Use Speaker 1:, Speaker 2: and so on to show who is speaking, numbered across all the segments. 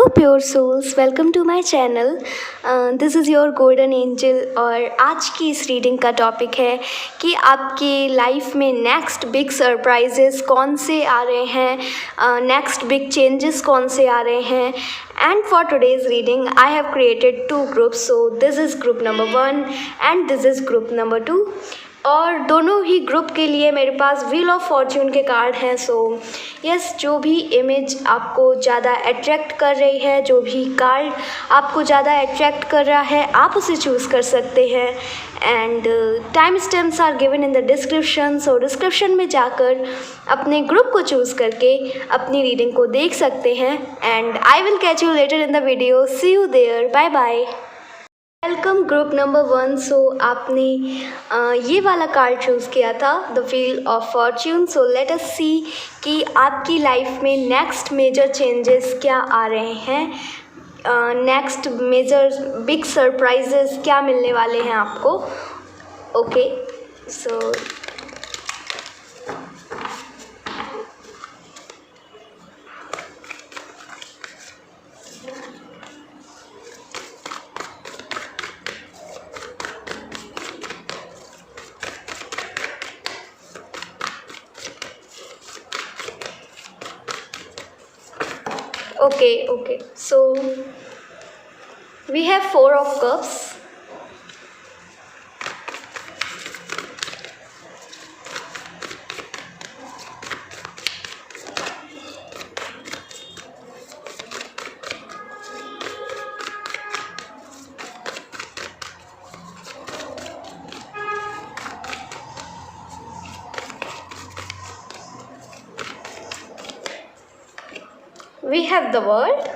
Speaker 1: Hello pure souls, welcome to my channel. This is your golden angel. और आज की इस रीडिंग का टॉपिक है कि आपकी लाइफ में नेक्स्ट बिग सरप्राइजेस कौन से आ रहे हैं, नेक्स्ट बिग चेंजेस कौन से आ रहे हैं। And for today's reading I have created 2 groups, so this is group number 1 and this is group number 2। और दोनों ही ग्रुप के लिए मेरे पास व्हील ऑफ फॉर्च्यून के कार्ड हैं। सो यस, जो भी इमेज आपको ज़्यादा अट्रैक्ट कर रही है, जो भी कार्ड आपको ज़्यादा अट्रैक्ट कर रहा है, आप उसे चूज़ कर सकते हैं। And time stamps are given in the description, so description में जाकर अपने ग्रुप को चूज़ करके अपनी रीडिंग को देख सकते हैं। And I will catch you later in the video. See you there, bye bye. Welcome group number 1। So आपने ये वाला कार्ड चूज़ किया था, the wheel of fortune. So let us see कि आपकी लाइफ में नेक्स्ट मेजर चेंजेस क्या आ रहे हैं, नेक्स्ट मेजर बिग सरप्राइजेस क्या मिलने वाले हैं आपको। Okay, so Okay, so we have 4 of cups. We have the World.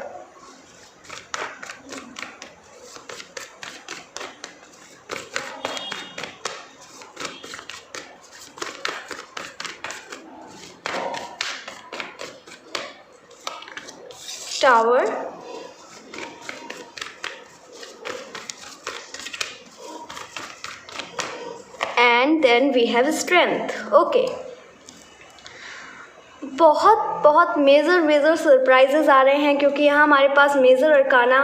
Speaker 1: Tower. And then we have Strength. Okay. बहुत मेजर सरप्राइजेस आ रहे हैं, क्योंकि यहाँ हमारे पास मेजर अरकाना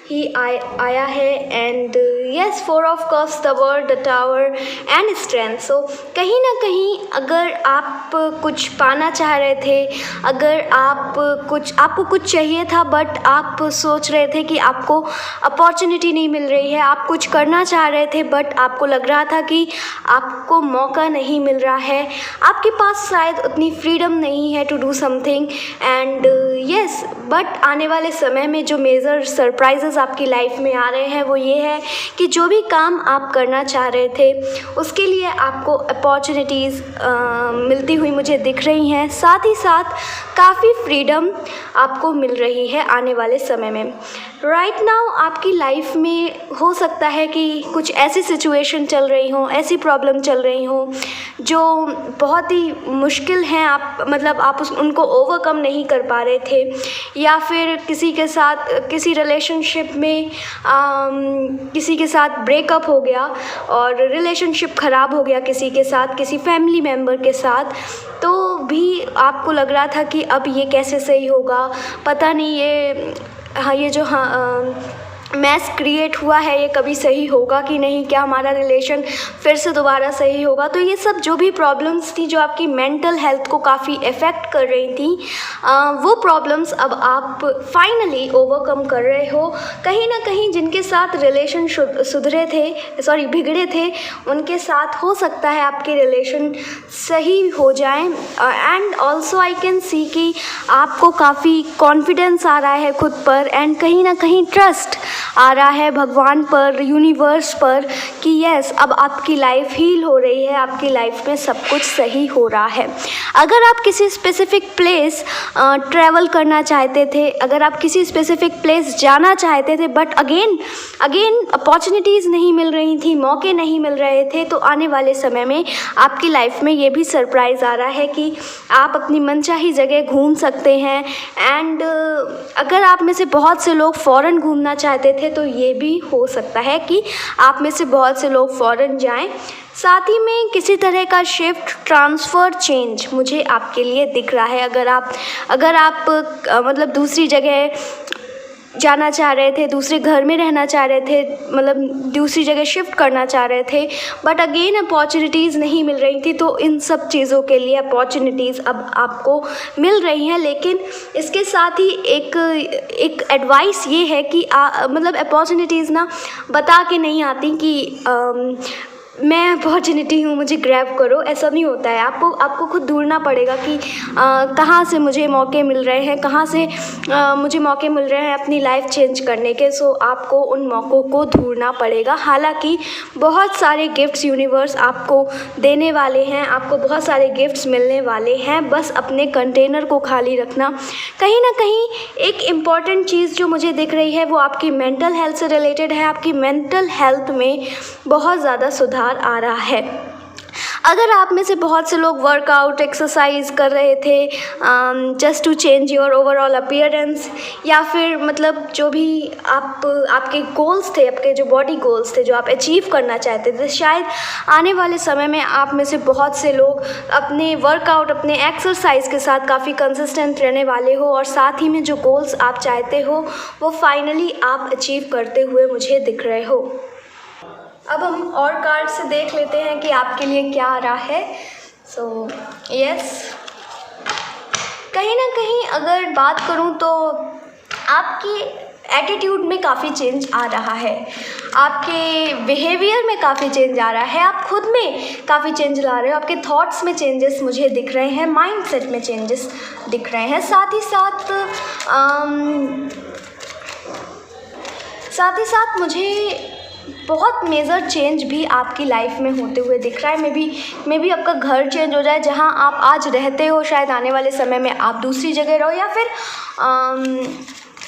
Speaker 1: ही आया है। And yes, 4 of cups, the world, the tower and strength. So कहीं ना कहीं अगर आप कुछ पाना चाह रहे थे, अगर आपको कुछ चाहिए था, बट आप सोच रहे थे कि आपको अपॉर्चुनिटी नहीं मिल रही है, आप कुछ करना चाह रहे थे बट आपको लग रहा था कि आपको मौका नहीं मिल रहा है, आपके पास शायद उतनी फ्रीडम नहीं है to do something. And yes, but आने वाले समय में जो मेजर सरप्राइजेस आपकी लाइफ में आ रहे हैं वो ये है कि जो भी काम आप करना चाह रहे थे उसके लिए आपको अपॉर्चुनिटीज़ मिलती हुई मुझे दिख रही हैं। साथ ही साथ काफ़ी फ्रीडम आपको मिल रही है आने वाले समय में। राइट नाउ आपकी लाइफ में हो सकता है कि कुछ ऐसी सिचुएशन चल रही हो, ऐसी प्रॉब्लम चल रही हो जो बहुत ही मुश्किल हैं, आप उनको ओवरकम नहीं कर पा रहे थे, या फिर किसी के साथ किसी रिलेशनशिप में किसी के साथ ब्रेकअप हो गया और रिलेशनशिप ख़राब हो गया किसी के साथ, किसी फैमिली मेम्बर के साथ, तो भी आपको लग रहा था कि अब ये कैसे सही होगा, पता नहीं ये जो मैस क्रिएट हुआ है ये कभी सही होगा कि नहीं, क्या हमारा रिलेशन फिर से दोबारा सही होगा। तो ये सब जो भी प्रॉब्लम्स थी जो आपकी मेंटल हेल्थ को काफ़ी इफ़ेक्ट कर रही थी, वो प्रॉब्लम्स अब आप फाइनली ओवरकम कर रहे हो। कहीं ना कहीं जिनके साथ रिलेशन बिगड़े थे उनके साथ हो सकता है आपके रिलेशन सही हो जाएं। And also I can see कि आपको काफ़ी कॉन्फिडेंस आ रहा है खुद पर, एंड कहीं ना कहीं ट्रस्ट आ रहा है भगवान पर, यूनिवर्स पर, कि यस, अब आपकी लाइफ हील हो रही है, आपकी लाइफ में सब कुछ सही हो रहा है। अगर आप किसी स्पेसिफिक प्लेस ट्रैवल करना चाहते थे, अगर आप किसी स्पेसिफिक प्लेस जाना चाहते थे, बट अगेन अपॉर्चुनिटीज़ नहीं मिल रही थी, मौके नहीं मिल रहे थे, तो आने वाले समय में आपकी लाइफ में ये भी सरप्राइज़ आ रहा है कि आप अपनी मनचाही जगह घूम सकते हैं। एंड अगर आप में से बहुत से लोग फ़ॉरेन घूमना चाहते थे तो ये भी हो सकता है कि आप में से बहुत से लोग फ़ॉरेन जाएं। साथ ही में किसी तरह का शिफ्ट, ट्रांसफ़र, चेंज मुझे आपके लिए दिख रहा है। अगर आप मतलब दूसरी जगह जाना चाह रहे थे, दूसरे घर में रहना चाह रहे थे, मतलब दूसरी जगह शिफ्ट करना चाह रहे थे, बट अगेन अपॉर्चुनिटीज़ नहीं मिल रही थी। तो इन सब चीज़ों के लिए अपॉर्चुनिटीज़ अब आपको मिल रही हैं। लेकिन इसके साथ ही एक एडवाइस ये है कि मतलब अपॉर्चुनिटीज़ ना बता के नहीं आती कि मैं अपॉर्चुनिटी हूँ, मुझे ग्रैब करो, ऐसा नहीं होता है। आपको खुद ढूंढना पड़ेगा कि कहाँ से मुझे मौके मिल रहे हैं, कहाँ से मुझे मौके मिल रहे हैं अपनी लाइफ चेंज करने के। सो आपको उन मौक़ों को ढूंढना पड़ेगा। हालांकि बहुत सारे गिफ्ट्स यूनिवर्स आपको देने वाले हैं, आपको बहुत सारे गिफ्ट्स मिलने वाले हैं, बस अपने कंटेनर को खाली रखना। कहीं ना कहीं एक इम्पॉर्टेंट चीज़ जो मुझे दिख रही है वो आपकी मेंटल हेल्थ से रिलेटेड है। आपकी मेंटल हेल्थ में बहुत ज़्यादा सुधार आ रहा है। अगर आप में से बहुत से लोग वर्कआउट एक्सरसाइज कर रहे थे just to change your overall appearance, या फिर मतलब जो भी आपके गोल्स थे, आपके जो बॉडी गोल्स थे जो आप अचीव करना चाहते थे, शायद आने वाले समय में आप में से बहुत से लोग अपने वर्कआउट, अपने एक्सरसाइज के साथ काफ़ी कंसिस्टेंट रहने वाले हो, और साथ ही में जो गोल्स आप चाहते हो वो फाइनली आप अचीव करते हुए मुझे दिख रहे हो। अब हम और कार्ड से देख लेते हैं कि आपके लिए क्या आ रहा है। सो यस, कहीं ना कहीं अगर बात करूं तो आपकी एटीट्यूड में काफ़ी चेंज आ रहा है, आपके बिहेवियर में काफ़ी चेंज आ रहा है, आप खुद में काफ़ी चेंज ला रहे हो, आपके थॉट्स में चेंजेस मुझे दिख रहे हैं, माइंडसेट में चेंजेस दिख रहे हैं। साथ ही साथ मुझे बहुत मेजर चेंज भी आपकी लाइफ में होते हुए दिख रहा है। मे बी आपका घर चेंज हो जाए, जहां आप आज रहते हो शायद आने वाले समय में आप दूसरी जगह रहो, या फिर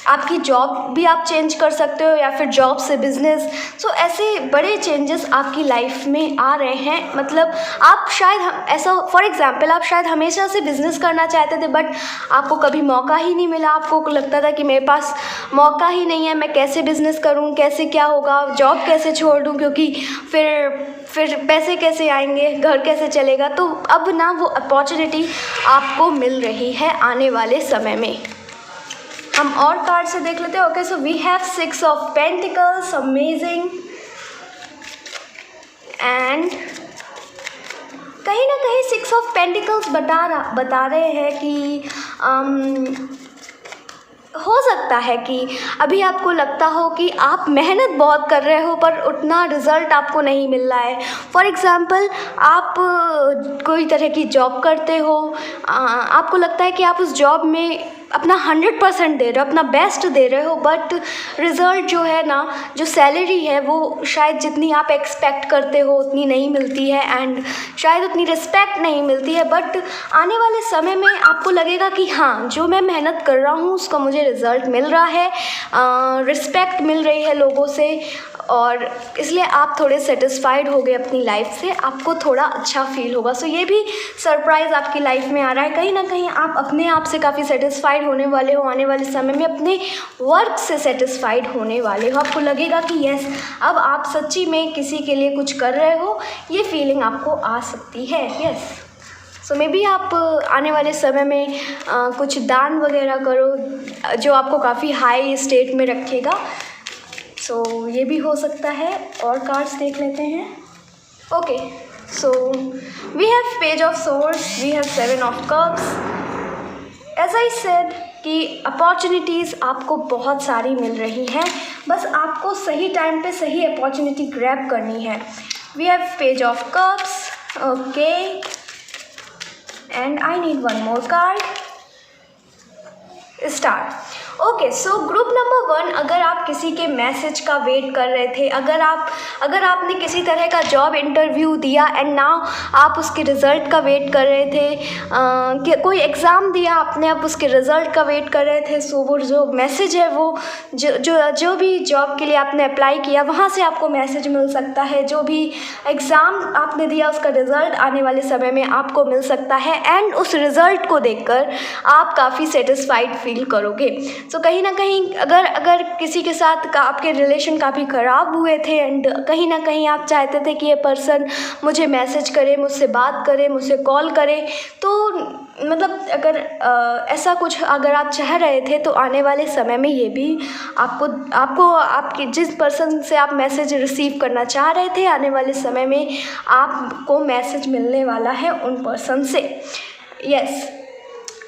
Speaker 1: आपकी जॉब भी आप चेंज कर सकते हो, या फिर जॉब से बिजनेस। सो ऐसे बड़े चेंजेस आपकी लाइफ में आ रहे हैं। मतलब आप शायद ऐसा, फॉर एग्जांपल, आप शायद हमेशा से बिज़नेस करना चाहते थे बट आपको कभी मौका ही नहीं मिला। आपको लगता था कि मेरे पास मौका ही नहीं है, मैं कैसे बिज़नेस करूं, कैसे क्या होगा, जॉब कैसे छोड़ दूं, क्योंकि फिर पैसे कैसे आएंगे, घर कैसे चलेगा। तो अब ना वो अपॉर्चुनिटी आपको मिल रही है आने वाले समय में। हम और कार्ड से देख लेते हैं। Okay, so we have 6 of pentacles, amazing. And कहीं ना कहीं 6 ऑफ पेंटिकल्स बता रहे हैं कि हो सकता है कि अभी आपको लगता हो कि आप मेहनत बहुत कर रहे हो पर उतना रिज़ल्ट आपको नहीं मिल रहा है। फॉर एग्ज़ाम्पल, आप कोई तरह की जॉब करते हो, आपको लगता है कि आप उस जॉब में अपना 100% दे रहे हो, अपना बेस्ट दे रहे हो, बट रिज़ल्ट जो है ना, जो सैलरी है वो शायद जितनी आप एक्सपेक्ट करते हो उतनी नहीं मिलती है, एंड शायद उतनी रिस्पेक्ट नहीं मिलती है। बट आने वाले समय में आपको लगेगा कि हाँ, जो मैं मेहनत कर रहा हूँ उसका मुझे रिज़ल्ट मिल रहा है, रिस्पेक्ट मिल रही है लोगों से, और इसलिए आप थोड़े सेटिस्फाइड हो गए अपनी लाइफ से, आपको थोड़ा अच्छा फील होगा। सो ये भी सरप्राइज़ आपकी लाइफ में आ रहा है। कहीं ना कहीं आप अपने आप से काफ़ी सेटिस्फाइड होने वाले हो, आने वाले समय में अपने वर्क से सेटिस्फाइड होने वाले हो। आपको लगेगा कि यस, अब आप सच्ची में किसी के लिए कुछ कर रहे हो, ये फीलिंग आपको आ सकती है। यस, सो मे बी आप आने वाले समय में कुछ दान वगैरह करो जो आपको काफ़ी हाई स्टेट में रखेगा। सो ये भी हो सकता है। और कार्ड्स देख लेते हैं। Okay, so we have page of swords, we have 7 of cups. As I said कि अपॉर्चुनिटीज़ आपको बहुत सारी मिल रही हैं, बस आपको सही टाइम पे सही अपॉर्चुनिटी ग्रैब करनी है। We have page of cups. Okay, and I need one more card. Start. Okay, so group number 1, अगर आप किसी के मैसेज का वेट कर रहे थे, अगर आपने किसी तरह का जॉब इंटरव्यू दिया एंड नाउ आप उसके रिज़ल्ट का वेट कर रहे थे, कि कोई एग्ज़ाम दिया आपने, अब उसके रिज़ल्ट का वेट कर रहे थे, सो वो जो मैसेज है वो जो भी जॉब के लिए आपने अप्लाई किया वहाँ से आपको मैसेज मिल सकता है। जो भी एग्ज़ाम आपने दिया उसका रिज़ल्ट आने वाले समय में आपको मिल सकता है, एंड उस रिज़ल्ट को देखकर आप काफ़ी सेटिस्फाइड फील करोगे। सो कहीं ना कहीं अगर किसी के साथ आपके रिलेशन काफ़ी ख़राब हुए थे एंड कहीं ना कहीं आप चाहते थे कि ये पर्सन मुझे मैसेज करे, मुझसे बात करे, मुझसे कॉल करे, तो मतलब अगर ऐसा कुछ अगर आप चाह रहे थे तो आने वाले समय में ये भी आपको आपके जिस पर्सन से आप मैसेज रिसीव करना चाह रहे थे, आने वाले समय में आपको मैसेज मिलने वाला है उन पर्सन से। Yes,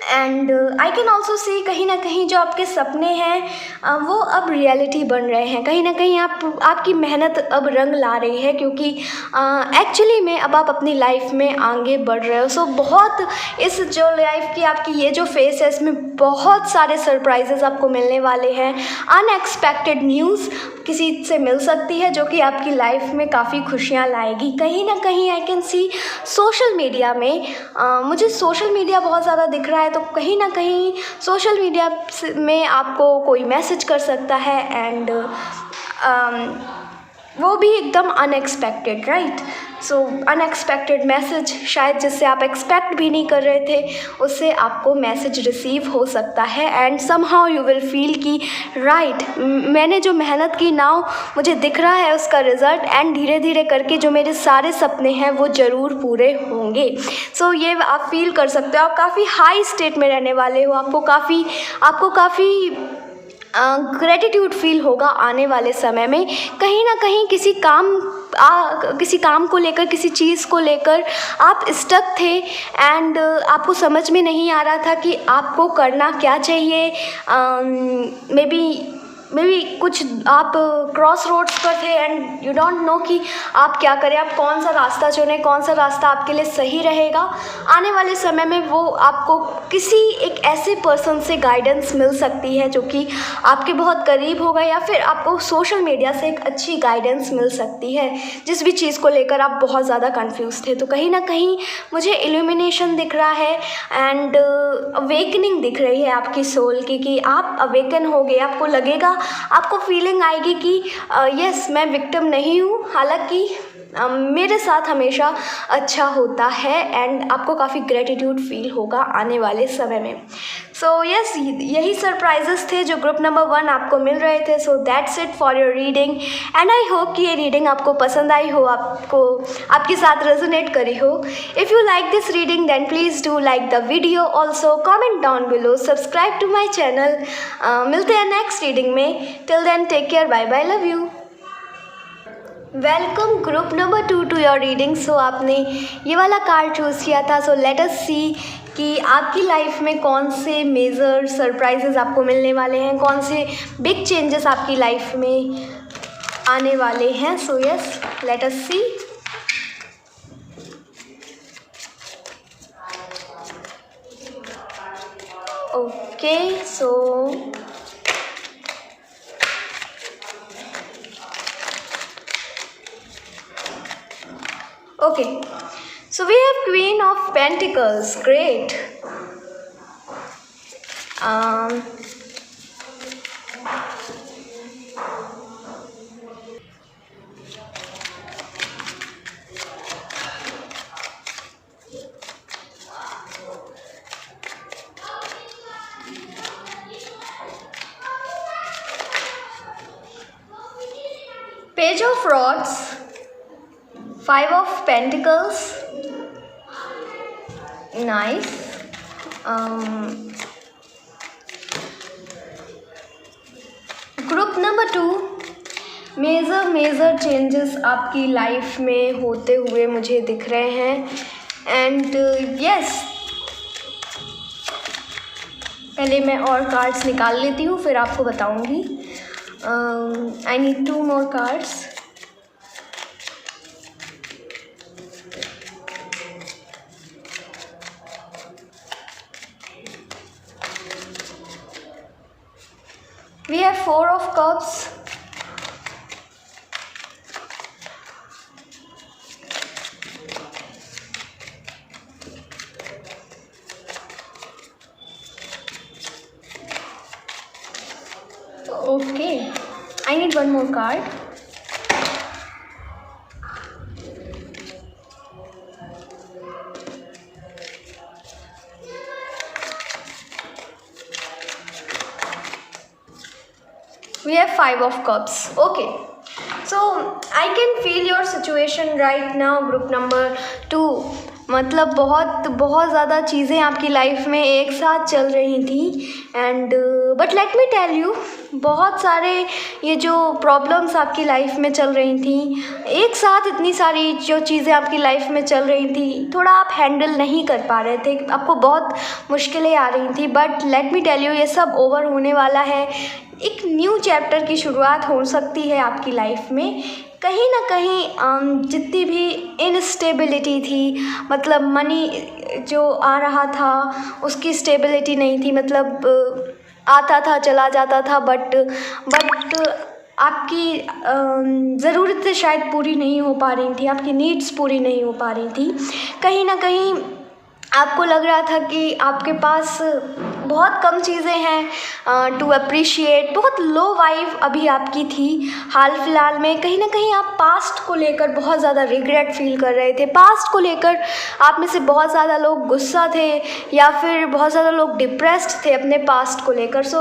Speaker 1: and I can also see कहीं ना कहीं जो आपके सपने हैं वो अब रियलिटी बन रहे हैं। कहीं ना कहीं आपकी मेहनत अब रंग ला रही है, क्योंकि एक्चुअली में अब आप अपनी लाइफ में आगे बढ़ रहे हो। सो बहुत इस जो लाइफ की आपकी ये जो फेस है, इसमें बहुत सारे सरप्राइजेस आपको मिलने वाले हैं। अनएक्सपेक्टेड न्यूज़ किसी से मिल सकती है जो कि आपकी लाइफ में काफ़ी खुशियाँ लाएगी। कहीं ना कहीं आई कैन सी सोशल मीडिया में मुझे सोशल मीडिया बहुत ज़्यादा दिख रहा है, तो कहीं ना कहीं सोशल मीडिया में आपको कोई मैसेज कर सकता है एंड वो भी एकदम अनएक्सपेक्टेड, राइट। सो अनएक्सपेक्टेड मैसेज, शायद जिससे आप एक्सपेक्ट भी नहीं कर रहे थे, उससे आपको मैसेज रिसीव हो सकता है and somehow you will feel कि राइट, मैंने जो मेहनत की नाउ मुझे दिख रहा है उसका रिज़ल्ट, एंड धीरे धीरे करके जो मेरे सारे सपने हैं वो ज़रूर पूरे होंगे। सो ये आप फील कर सकते हो। आप काफ़ी हाई स्टेट में रहने वाले हो, आपको काफ़ी ग्रेटिट्यूड फील होगा आने वाले समय में। कहीं ना कहीं किसी काम को लेकर, किसी चीज़ को लेकर आप स्टक थे एंड आपको समझ में नहीं आ रहा था कि आपको करना क्या चाहिए। मे बी कुछ आप क्रॉस रोड्स पर थे एंड यू डोंट नो कि आप क्या करें, आप कौन सा रास्ता चुनें, कौन सा रास्ता आपके लिए सही रहेगा। आने वाले समय में वो आपको किसी एक ऐसे पर्सन से गाइडेंस मिल सकती है जो कि आपके बहुत करीब होगा, या फिर आपको सोशल मीडिया से एक अच्छी गाइडेंस मिल सकती है जिस भी चीज़ को लेकर आप बहुत ज़्यादा कंफ्यूज थे। तो कहीं ना कहीं मुझे इल्यूमिनेशन दिख रहा है एंड अवेकनिंग दिख रही है आपकी सोल की, कि आप अवेकन हो गए। आपको लगेगा, आपको फीलिंग आएगी कि यस, मैं विक्टिम नहीं हूँ, हालांकि मेरे साथ हमेशा अच्छा होता है, एंड आपको काफ़ी ग्रेटिट्यूड फील होगा आने वाले समय में। सो यस, यही सरप्राइजेस थे जो ग्रुप नंबर 1 आपको मिल रहे थे। So that's it for your reading and I hope कि ये रीडिंग आपको पसंद आई हो, आपके साथ रेजोनेट करी हो। If you like this reading then please do like the video, also comment down below, subscribe to my channel. मिलते हैं नेक्स्ट रीडिंग में। Till then take care, bye bye, love you. Welcome group number 2 to your reading. So आपने ये वाला card choose किया था। सो let us see कि आपकी लाइफ में कौन से मेजर सरप्राइजेस आपको मिलने वाले हैं, कौन से बिग चेंजेस आपकी लाइफ में आने वाले हैं। So yes, let us see. Okay, so okay, so we have Queen of Pentacles. Great. Page of Rods, 5 of Pentacles, nice. Group number 2, major changes आपकी लाइफ में होते हुए मुझे दिख रहे हैं एंड यस, पहले मैं और कार्ड्स निकाल लेती हूँ फिर आपको बताऊँगी। I need 2 more cards. We have 4 of Cups, okay, I need 1 more card. We have 5 of Cups. Okay, so I can feel your situation right now, group number 2. मतलब बहुत बहुत ज़्यादा चीज़ें आपकी लाइफ में एक साथ चल रही थी and but let me tell you, बहुत सारे ये जो प्रॉब्लम्स आपकी लाइफ में चल रही थी, एक साथ इतनी सारी जो चीज़ें आपकी लाइफ में चल रही थी, थोड़ा आप हैंडल नहीं कर पा रहे थे, आपको बहुत मुश्किलें आ रही थी, but let me tell you ये सब ओवर होने वाला है। एक न्यू चैप्टर की शुरुआत हो सकती है आपकी लाइफ में। कहीं ना कहीं जितनी भी इनस्टेबिलिटी थी, मतलब मनी जो आ रहा था उसकी स्टेबिलिटी नहीं थी, मतलब आता था चला जाता था, बट आपकी ज़रूरतें शायद पूरी नहीं हो पा रही थी, आपकी नीड्स पूरी नहीं हो पा रही थी। कहीं ना कहीं आपको लग रहा था कि आपके पास बहुत कम चीज़ें हैं टू अप्रिशिएट, बहुत लो वाइब अभी आपकी थी हाल फिलहाल में। कहीं ना कहीं आप पास्ट को लेकर बहुत ज़्यादा रिग्रेट फील कर रहे थे, पास्ट को लेकर आप में से बहुत ज़्यादा लोग गुस्सा थे या फिर बहुत ज़्यादा लोग डिप्रेस्ड थे अपने पास्ट को लेकर। सो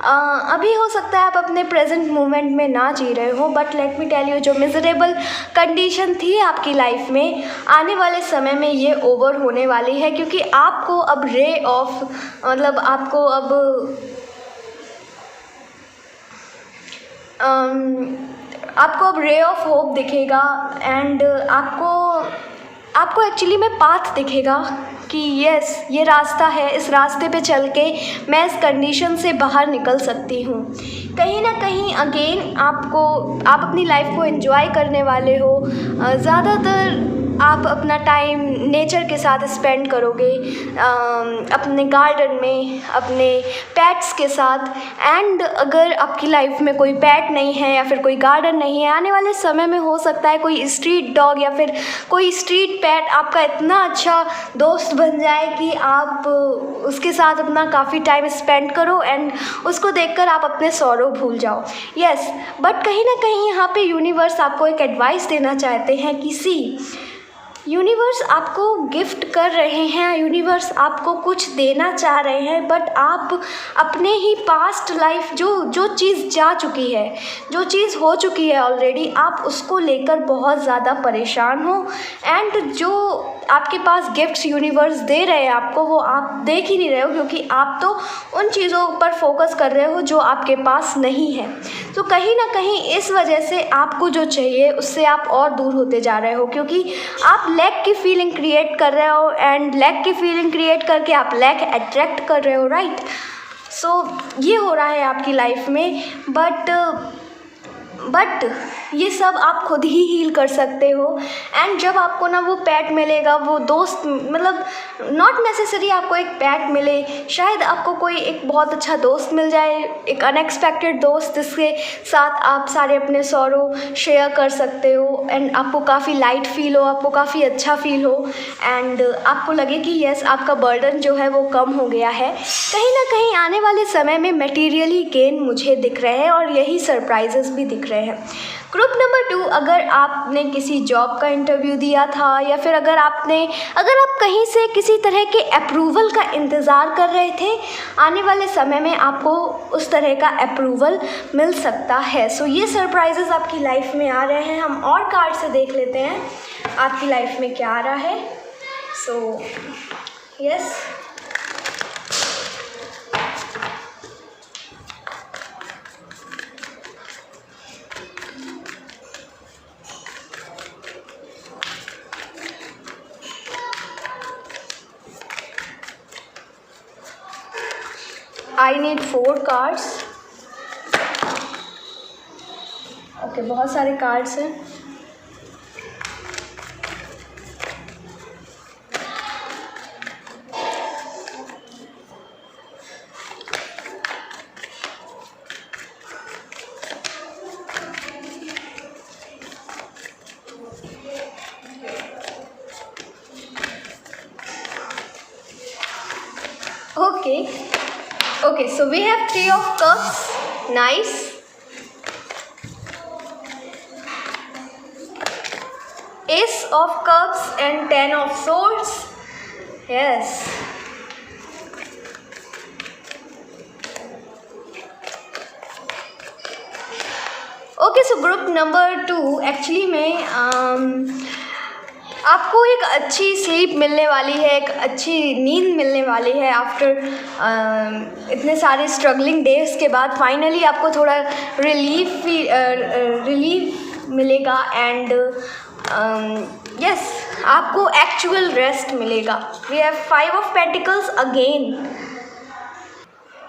Speaker 1: अभी हो सकता है आप अपने प्रेजेंट मोमेंट में ना जी रहे हो, but let me tell you जो मिजरेबल कंडीशन थी आपकी लाइफ में, आने वाले समय में ये ओवर होने वाली है, क्योंकि आपको अब रे ऑफ, मतलब आपको अब रे ऑफ होप दिखेगा एंड आपको एक्चुअली में पाथ दिखेगा कि यस ये रास्ता है, इस रास्ते पे चल के मैं इस कंडीशन से बाहर निकल सकती हूँ। कहीं ना कहीं अगेन आप अपनी लाइफ को एंजॉय करने वाले हो, ज़्यादातर आप अपना टाइम नेचर के साथ स्पेंड करोगे, अपने गार्डन में, अपने पेट्स के साथ। एंड अगर आपकी लाइफ में कोई पेट नहीं है या फिर कोई गार्डन नहीं है, आने वाले समय में हो सकता है कोई स्ट्रीट डॉग या फिर कोई स्ट्रीट पेट आपका इतना अच्छा दोस्त बन जाए कि आप उसके साथ अपना काफ़ी टाइम स्पेंड करो एंड उसको देखकर आप अपने सॉरो भूल जाओ। यस, बट कहीं ना कहीं यहाँ पे यूनिवर्स आपको एक एडवाइस देना चाहते हैं कि यूनिवर्स आपको गिफ्ट कर रहे हैं, यूनिवर्स आपको कुछ देना चाह रहे हैं, बट आप अपने ही पास्ट लाइफ जो चीज़ जा चुकी है, जो चीज़ हो चुकी है ऑलरेडी, आप उसको लेकर बहुत ज़्यादा परेशान हो एंड जो आपके पास गिफ्ट्स यूनिवर्स दे रहे हैं आपको, वो आप देख ही नहीं रहे हो, क्योंकि आप तो उन चीज़ों पर फोकस कर रहे हो जो आपके पास नहीं है। तो कहीं ना कहीं इस वजह से आपको जो चाहिए उससे आप और दूर होते जा रहे हो, क्योंकि आप लैक की फीलिंग क्रिएट कर रहे हो एंड लैक की फीलिंग क्रिएट करके आप लैक अट्रैक्ट कर रहे हो, राइट। सो ये हो रहा है आपकी लाइफ में, बट ये सब आप खुद ही हील कर सकते हो। एंड जब आपको ना वो पेट मिलेगा, वो दोस्त, मतलब नॉट नेसेसरी आपको एक पेट मिले, शायद आपको कोई एक बहुत अच्छा दोस्त मिल जाए, एक अनएक्सपेक्टेड दोस्त जिसके साथ आप सारे अपने सॉरो शेयर कर सकते हो एंड आपको काफ़ी लाइट फील हो, आपको काफ़ी अच्छा फील हो एंड आपको लगे कि यस आपका बर्डन जो है वो कम हो गया है। कहीं ना कहीं आने वाले समय में मटेरियली गेन मुझे दिख रहे हैं और यही सरप्राइजेस भी दिख रहे हैं। ग्रुप नंबर 2, अगर आपने किसी जॉब का इंटरव्यू दिया था या फिर अगर आप कहीं से किसी तरह के अप्रूवल का इंतज़ार कर रहे थे, आने वाले समय में आपको उस तरह का अप्रूवल मिल सकता है। सो ये सरप्राइजेस आपकी लाइफ में आ रहे हैं। हम और कार्ड से देख लेते हैं आपकी लाइफ में क्या आ रहा है। So yes, I need 4 cards. Okay, बहुत सारे कार्ड्स हैं। Okay, so we have 3 of cups. Nice. Ace of cups and 10 of swords. Yes. Okay, so group number 2 actually में आपको एक अच्छी स्लीप मिलने वाली है, एक अच्छी नींद मिलने वाली है आफ्टर इतने सारे स्ट्रगलिंग डेज के बाद फाइनली आपको थोड़ा रिलीफ मिलेगा एंड यस आपको एक्चुअल रेस्ट मिलेगा। We have 5 of pentacles again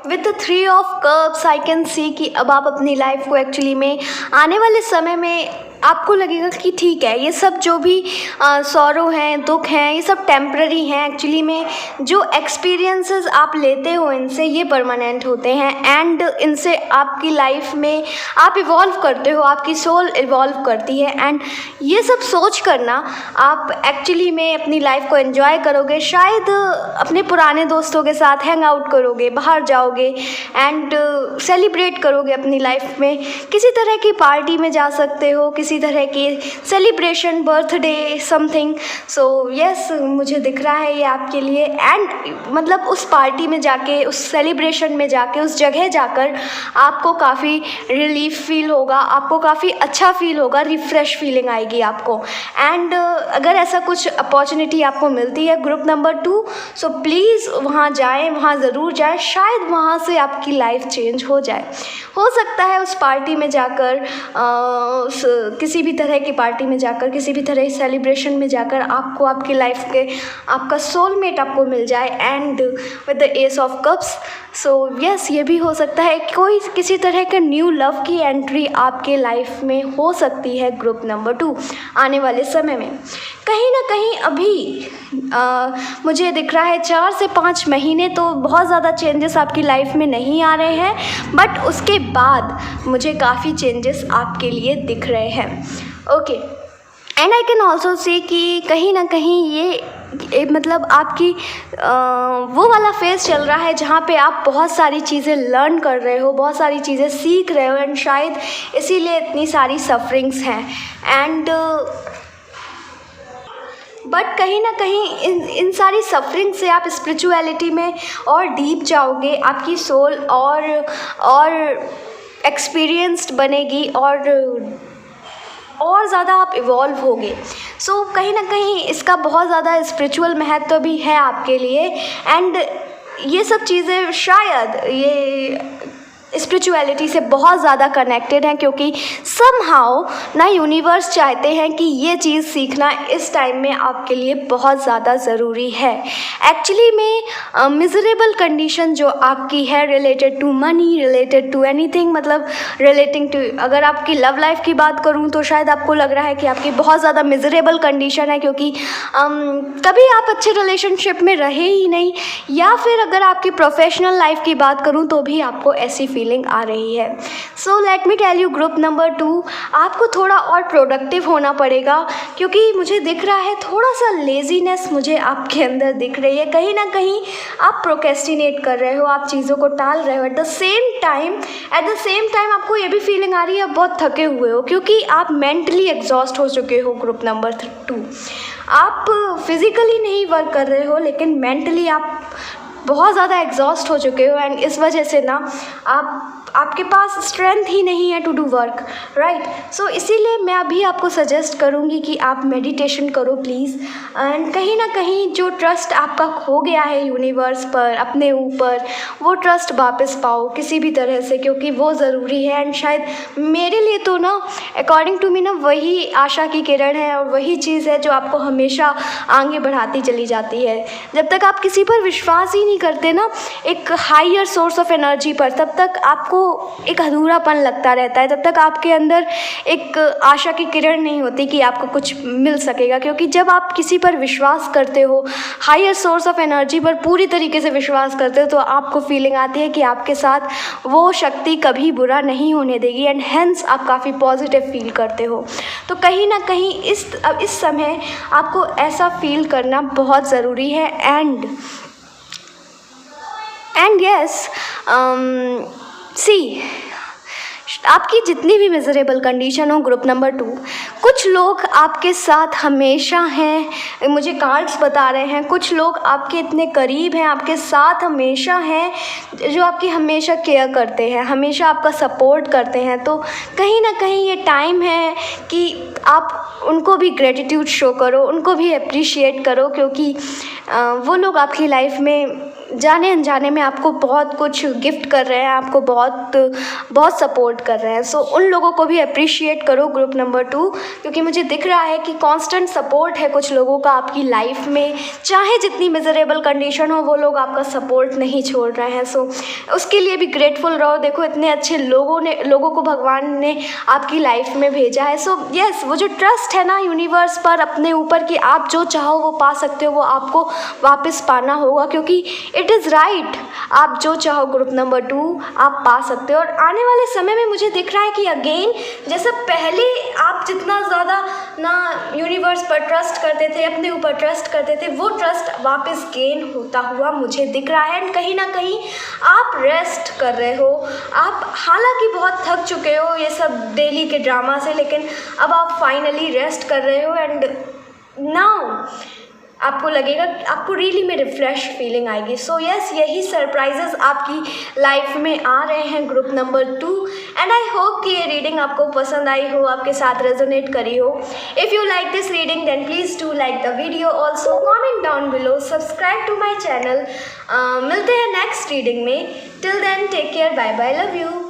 Speaker 1: with 3 of cups. I can see कि अब आप अपनी लाइफ को एक्चुअली में आने वाले समय में आपको लगेगा कि ठीक है, ये सब जो भी सौरो हैं, दुख हैं, ये सब टेम्पररी हैं। एक्चुअली में जो एक्सपीरियंसेस आप लेते हो इनसे, ये परमानेंट होते हैं एंड इनसे आपकी लाइफ में आप इवॉल्व करते हो, आपकी सोल इवॉल्व करती है एंड ये सब सोच करना आप एक्चुअली में अपनी लाइफ को एंजॉय करोगे। शायद अपने पुराने दोस्तों के साथ हैंग आउट करोगे, बाहर जाओगे एंड सेलिब्रेट करोगे अपनी लाइफ में। किसी तरह की पार्टी में जा सकते हो, किसी तरह की celebration, birthday, something. So yes मुझे दिख रहा है ये आपके लिए एंड मतलब उस पार्टी में जाके, उस सेलिब्रेशन में जाके, उस जगह जाकर आपको काफ़ी रिलीफ फील होगा, आपको काफ़ी अच्छा फील होगा, रिफ्रेश फीलिंग आएगी आपको। एंड अगर ऐसा कुछ अपॉर्चुनिटी आपको मिलती है ग्रुप नंबर 2, सो प्लीज़ वहाँ जाएं, वहाँ ज़रूर जाएं। शायद वहाँ से आपकी लाइफ चेंज हो जाए। हो सकता है उस पार्टी में जाकर किसी भी तरह की पार्टी में जाकर, किसी भी तरह की सेलिब्रेशन में जाकर आपको आपकी लाइफ के आपका सोलमेट आपको मिल जाए and with the S of cups. So yes ये भी हो सकता है कोई किसी तरह के न्यू लव की एंट्री आपके लाइफ में हो सकती है ग्रुप नंबर 2 आने वाले समय में। कहीं ना कहीं अभी मुझे दिख रहा है 4 से 5 महीने तो बहुत ज़्यादा चेंजेस आपकी लाइफ में नहीं आ रहे हैं, बट उसके बाद मुझे काफ़ी चेंजेस आपके लिए दिख रहे हैं। Okay and I can also see कि कहीं ना कहीं ये मतलब आपकी वो वाला फेज़ चल रहा है जहाँ पे आप बहुत सारी चीज़ें लर्न कर रहे हो, बहुत सारी चीज़ें सीख रहे हो एंड शायद इसीलिए इतनी सारी सफरिंग्स हैं एंड बट कहीं ना कहीं इन सारी सफरिंग से आप स्पिरिचुअलिटी में और डीप जाओगे, आपकी सोल और एक्सपीरियंस्ड बनेगी और ज़्यादा आप इवॉल्व होगे। सो कहीं ना कहीं इसका बहुत ज़्यादा स्पिरिचुअल महत्व भी है आपके लिए एंड ये सब चीज़ें शायद ये स्पिरिचुअलिटी से बहुत ज़्यादा कनेक्टेड हैं क्योंकि समहाउ ना यूनिवर्स चाहते हैं कि ये चीज़ सीखना इस टाइम में आपके लिए बहुत ज़्यादा ज़रूरी है। एक्चुअली में मिजरेबल कंडीशन जो आपकी है related to money, related to anything, मतलब रिलेटिंग टू, अगर आपकी लव लाइफ की बात करूँ तो शायद आपको लग रहा है कि आपकी बहुत ज़्यादा मिजरेबल कंडीशन है क्योंकि कभी आप अच्छे रिलेशनशिप में रहे ही नहीं, या फिर अगर आपकी प्रोफेशनल लाइफ की बात करूँ तो भी आपको ऐसी फीलिंग आ रही है। So let me tell you group number 2, आपको थोड़ा और प्रोडक्टिव होना पड़ेगा क्योंकि मुझे दिख रहा है थोड़ा सा लेजीनेस मुझे आपके अंदर दिख रही है। कहीं ना कहीं आप प्रोक्रेस्टिनेट कर रहे हो, आप चीज़ों को टाल रहे हो। एट द सेम टाइम आपको ये भी फीलिंग आ रही है आप बहुत थके हुए हो क्योंकि आप मेंटली एग्जॉस्ट हो चुके हो। ग्रुप नंबर 2, आप फिज़िकली नहीं वर्क कर रहे हो लेकिन मेंटली आप बहुत ज़्यादा एग्जॉस्ट हो चुके हो एंड इस वजह से ना आपके पास स्ट्रेंथ ही नहीं है टू डू वर्क, राइट। सो इसीलिए मैं अभी आपको सजेस्ट करूँगी कि आप मेडिटेशन करो प्लीज़ एंड कहीं ना कहीं जो ट्रस्ट आपका खो गया है यूनिवर्स पर, अपने ऊपर, वो ट्रस्ट वापस पाओ किसी भी तरह से क्योंकि वो ज़रूरी है। एंड शायद मेरे लिए तो ना अकॉर्डिंग टू मी ना वही आशा की किरण है और वही चीज़ है जो आपको हमेशा आगे बढ़ाती चली जाती है। जब तक आप किसी पर विश्वास ही नहीं करते ना, एक हायर सोर्स ऑफ एनर्जी पर, तब तक आपको एक अधूरापन लगता रहता है, तब तक आपके अंदर एक आशा की किरण नहीं होती कि आपको कुछ मिल सकेगा। क्योंकि जब आप किसी पर विश्वास करते हो, हायर सोर्स ऑफ एनर्जी पर पूरी तरीके से विश्वास करते हो, तो आपको फीलिंग आती है कि आपके साथ वो शक्ति कभी बुरा नहीं होने देगी एंड हेंस आप काफ़ी पॉजिटिव फील करते हो। तो कहीं ना कहीं इस समय आपको ऐसा फील करना बहुत ज़रूरी है एंड yes, see, आपकी जितनी भी मिजरेबल कंडीशन हो, ग्रुप नंबर 2, कुछ लोग आपके साथ हमेशा हैं, मुझे कार्ड्स बता रहे हैं। कुछ लोग आपके इतने करीब हैं, आपके साथ हमेशा हैं, जो आपकी हमेशा केयर करते हैं, हमेशा आपका सपोर्ट करते हैं। तो कहीं ना कहीं ये टाइम है कि आप उनको भी ग्रेटिट्यूड शो करो, उनको भी अप्रिशिएट करो, क्योंकि वो लोग आपकी लाइफ में जाने अनजाने में आपको बहुत कुछ गिफ्ट कर रहे हैं, आपको बहुत सपोर्ट कर रहे हैं। सो उन लोगों को भी अप्रिशिएट करो, ग्रुप नंबर 2, क्योंकि मुझे दिख रहा है कि कांस्टेंट सपोर्ट है कुछ लोगों का आपकी लाइफ में। चाहे जितनी मिजरेबल कंडीशन हो, वो लोग आपका सपोर्ट नहीं छोड़ रहे हैं। सो उसके लिए भी ग्रेटफुल रहो। देखो, इतने अच्छे लोगों को भगवान ने आपकी लाइफ में भेजा है। सो यस, वो जो ट्रस्ट है ना यूनिवर्स पर, अपने ऊपर, कि आप जो चाहो वो पा सकते हो, वो आपको वापस पाना होगा, क्योंकि इट इज़ राइट। आप जो चाहो, ग्रुप नंबर 2, आप पा सकते हो। और आने वाले समय में मुझे दिख रहा है कि अगेन, जैसा पहले आप जितना ज़्यादा ना यूनिवर्स पर ट्रस्ट करते थे, अपने ऊपर ट्रस्ट करते थे, वो ट्रस्ट वापस गेन होता हुआ मुझे दिख रहा है। एंड कहीं ना कहीं आप रेस्ट कर रहे हो। आप हालांकि बहुत थक चुके हो ये सब डेली के ड्रामा से, लेकिन अब आप फाइनली रेस्ट कर रहे हो। एंड नाउ आपको लगेगा, आपको रियली में रिफ्रेश फीलिंग आएगी। सो यस, यही सरप्राइजेस आपकी लाइफ में आ रहे हैं, group number 2। And I hope कि ये रीडिंग आपको पसंद आई हो, आपके साथ रेजोनेट करी हो। If you like this reading then please do like the video, also comment down below, subscribe to my channel. मिलते हैं नेक्स्ट रीडिंग में। Till then take care, bye bye, love you.